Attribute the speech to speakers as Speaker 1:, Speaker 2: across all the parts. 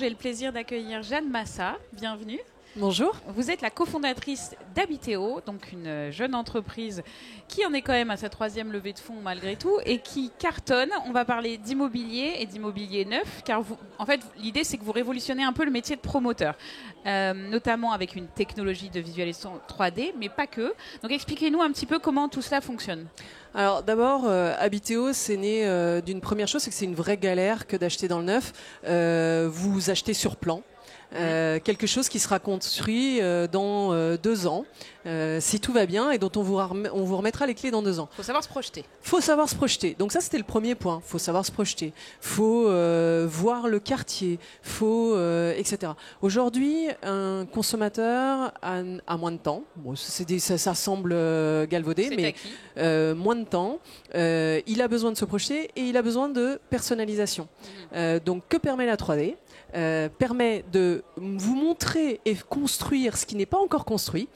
Speaker 1: j'ai le plaisir d'accueillir Jeanne Massa. Bienvenue.
Speaker 2: Bonjour.
Speaker 1: Vous êtes la cofondatrice d'Habiteo, donc une jeune entreprise qui en est quand même à sa 3e levée de fonds malgré tout et qui cartonne. On va parler d'immobilier et d'immobilier neuf, car en fait, l'idée c'est que vous révolutionnez un peu le métier de promoteur, notamment avec une technologie de visualisation 3D, mais pas que. Donc expliquez-nous un petit peu comment tout cela fonctionne.
Speaker 2: Alors d'abord, Habiteo, c'est né d'une première chose, c'est que c'est une vraie galère que d'acheter dans le neuf. Vous achetez sur plan. Quelque chose qui sera construit dans 2 ans, si tout va bien, et dont on vous remettra les clés dans 2 ans.
Speaker 1: Il faut savoir se projeter.
Speaker 2: Faut savoir se projeter. Donc ça, c'était le premier point. Faut savoir se projeter. Faut voir le quartier. Faut etc. Aujourd'hui, un consommateur a moins de temps. Bon, ça semble galvaudé, mais moins de temps. Il a besoin de se projeter et il a besoin de personnalisation. Donc, que permet la 3D ? Permet de vous montrer et construire ce qui n'est pas encore construit,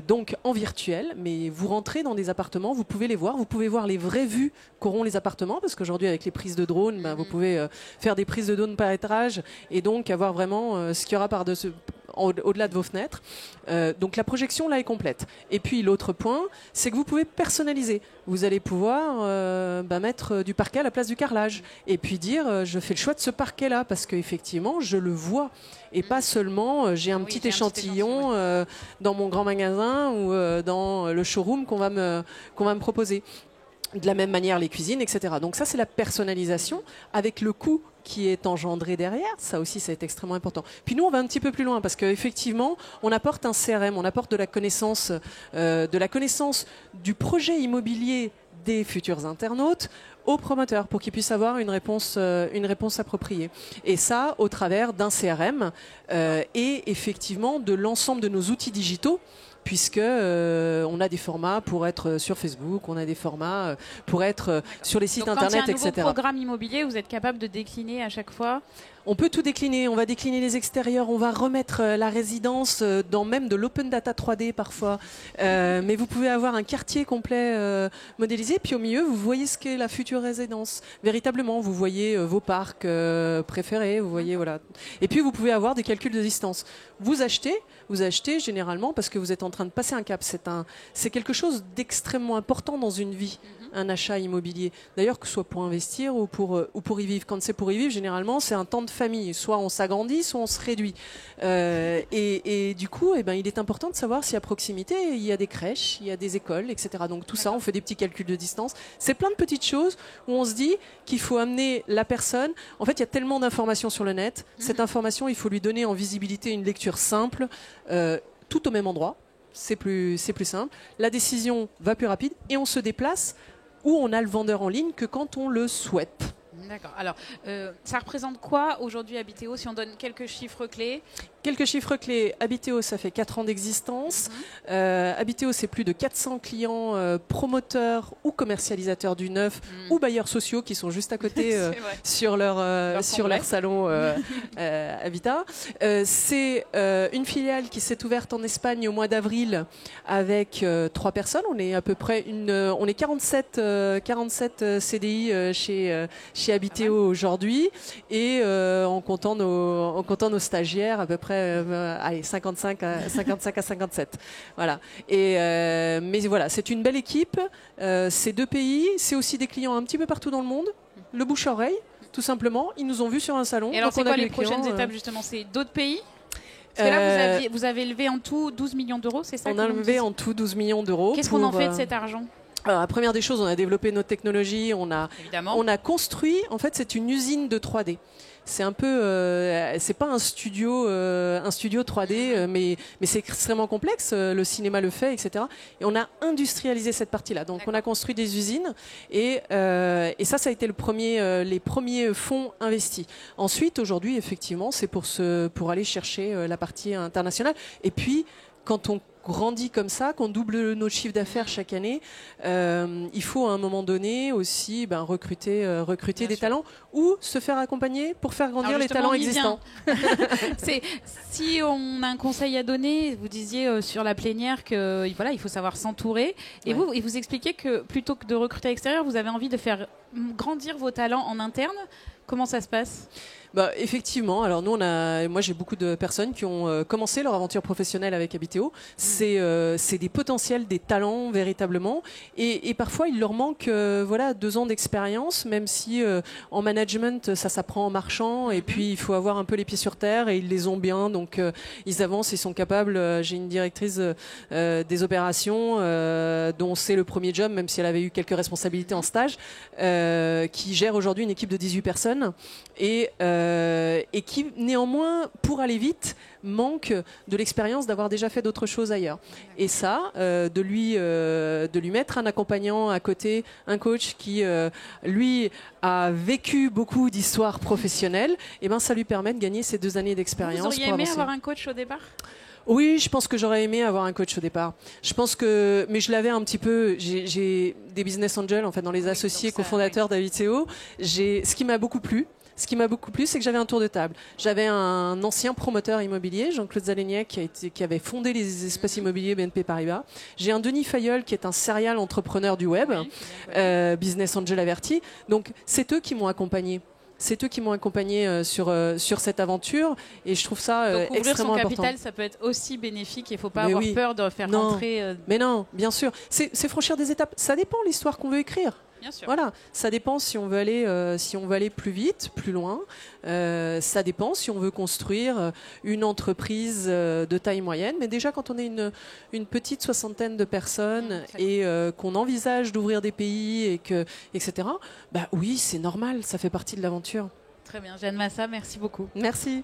Speaker 2: donc en virtuel, mais vous rentrez dans des appartements, vous pouvez les voir, vous pouvez voir les vraies vues qu'auront les appartements, parce qu'aujourd'hui avec les prises de drone, vous pouvez faire des prises de drone par étage et donc avoir vraiment ce qu'il y aura par-dessus, au-delà de vos fenêtres. Donc la projection là est complète. Et puis l'autre point, c'est que vous pouvez personnaliser. Vous allez pouvoir mettre du parquet à la place du carrelage et puis dire je fais le choix de ce parquet là parce qu'effectivement je le vois et pas seulement j'ai un petit échantillon dans mon grand magasin ou dans le showroom qu'on va me proposer. De la même manière les cuisines, etc. Donc ça c'est la personnalisation avec le coût qui est engendré derrière. Ça aussi c'est extrêmement important. Puis nous on va un petit peu plus loin parce qu'effectivement on apporte un CRM, on apporte de la connaissance du projet immobilier des futurs internautes aux promoteurs pour qu'ils puissent avoir une réponse appropriée. Et ça au travers d'un CRM et effectivement de l'ensemble de nos outils digitaux, puisque on a des formats pour être sur Facebook, on a des formats pour être sur les sites internet, etc.
Speaker 1: Quand il y a un nouveau programme immobilier, vous êtes capable de décliner à chaque fois ?
Speaker 2: On peut tout décliner, on va décliner les extérieurs, on va remettre la résidence dans même de l'open data 3D parfois. Mais vous pouvez avoir un quartier complet modélisé, puis au milieu, vous voyez ce qu'est la future résidence. Véritablement, vous voyez vos parcs préférés, vous voyez, voilà. Et puis, vous pouvez avoir des calculs de distance. Vous achetez généralement parce que vous êtes en train de passer un cap. C'est quelque chose d'extrêmement important dans une vie, un achat immobilier. D'ailleurs, que ce soit pour investir ou pour y vivre. Quand c'est pour y vivre, généralement, c'est un temps de famille. Soit on s'agrandit, soit on se réduit. Et du coup, il est important de savoir si à proximité, il y a des crèches, il y a des écoles, etc. Donc tout ça, on fait des petits calculs de distance. C'est plein de petites choses où on se dit qu'il faut amener la personne. En fait, il y a tellement d'informations sur le net. Cette information, il faut lui donner en visibilité une lecture simple, tout au même endroit. C'est plus simple. La décision va plus rapide et on se déplace où on a le vendeur en ligne que quand on le souhaite.
Speaker 1: D'accord. Alors, ça représente quoi aujourd'hui Habiteo si on donne quelques chiffres clés ?
Speaker 2: Quelques chiffres clés. Habiteo, ça fait 4 ans d'existence. Habiteo, c'est plus de 400 clients promoteurs ou commercialisateurs du neuf ou bailleurs sociaux qui sont juste à côté sur leur salon Habitat. C'est une filiale qui s'est ouverte en Espagne au mois d'avril avec 3 personnes. On est à peu près on est 47 CDI chez Habiteo aujourd'hui et en comptant nos stagiaires à peu près 55 à 57. Voilà. Mais voilà, c'est une belle équipe. C'est 2 pays. C'est aussi des clients un petit peu partout dans le monde. Le bouche-oreille, tout simplement. Ils nous ont vus sur un salon.
Speaker 1: Et alors, c'est quoi les prochaines étapes, justement ? C'est d'autres pays ? Parce que là, vous avez levé en tout 12 millions d'euros, c'est ça ?
Speaker 2: On a levé en tout 12 millions d'euros.
Speaker 1: Qu'est-ce qu'on en fait de cet argent ?
Speaker 2: Alors, la première des choses, on a développé notre technologie. On a construit, en fait, c'est une usine de 3D. C'est un peu, c'est pas un studio 3D, mais c'est extrêmement complexe. Le cinéma le fait, etc. Et on a industrialisé cette partie-là. Donc, on a construit des usines et ça a été les premiers fonds investis. Ensuite, aujourd'hui, effectivement, c'est pour aller chercher la partie internationale. Et puis, quand on grandit comme ça, qu'on double nos chiffres d'affaires chaque année, il faut à un moment donné aussi recruter des talents ou se faire accompagner pour faire grandir les talents existants.
Speaker 1: Si on a un conseil à donner, vous disiez sur la plénière qu'il faut savoir s'entourer. Et vous expliquez que plutôt que de recruter à l'extérieur, vous avez envie de faire grandir vos talents en interne. Comment ça se passe ?
Speaker 2: Bah, effectivement. Alors nous, moi j'ai beaucoup de personnes qui ont commencé leur aventure professionnelle avec Habiteo. C'est des potentiels, des talents véritablement. Et parfois, il leur manque 2 ans d'expérience, même si en management, ça s'apprend en marchant. Et puis, il faut avoir un peu les pieds sur terre et ils les ont bien. Donc, ils avancent, ils sont capables. J'ai une directrice des opérations dont c'est le premier job, même si elle avait eu quelques responsabilités en stage, qui gère aujourd'hui une équipe de 18 personnes et qui, néanmoins, pour aller vite, manque de l'expérience d'avoir déjà fait d'autres choses ailleurs. Et ça, de lui mettre un accompagnant à côté, un coach qui, lui, a vécu beaucoup d'histoires professionnelles, et ben ça lui permet de gagner ces 2 années d'expérience.
Speaker 1: Vous auriez aimé avoir un coach au départ ?
Speaker 2: Oui, je pense que j'aurais aimé avoir un coach au départ. Je pense que, mais je l'avais un petit peu. J'ai des business angels en fait dans les associés cofondateurs d'Habiteo. Ce qui m'a beaucoup plu. C'est que j'avais un tour de table. J'avais un ancien promoteur immobilier, Jean-Claude Zaleniak, qui avait fondé les espaces immobiliers BNP Paribas. J'ai un Denis Fayolle, qui est un serial entrepreneur du web, business angel averti. Donc, c'est eux qui m'ont accompagné. Sur cette aventure, et je trouve ça
Speaker 1: donc,
Speaker 2: extrêmement important.
Speaker 1: Ouvrir son capital, ça peut être aussi bénéfique. Il ne faut pas avoir peur de faire rentrer.
Speaker 2: Mais non, bien sûr. C'est franchir des étapes. Ça dépend l'histoire qu'on veut écrire.
Speaker 1: Bien sûr.
Speaker 2: Voilà, ça dépend si on veut aller plus vite, plus loin. Ça dépend si on veut construire une entreprise de taille moyenne. Mais déjà, quand on est une petite 60aine de personnes et qu'on envisage d'ouvrir des pays, etc., bah oui, c'est normal, ça fait partie de l'aventure.
Speaker 1: Très bien. Jeanne Massa, merci beaucoup.
Speaker 2: Merci.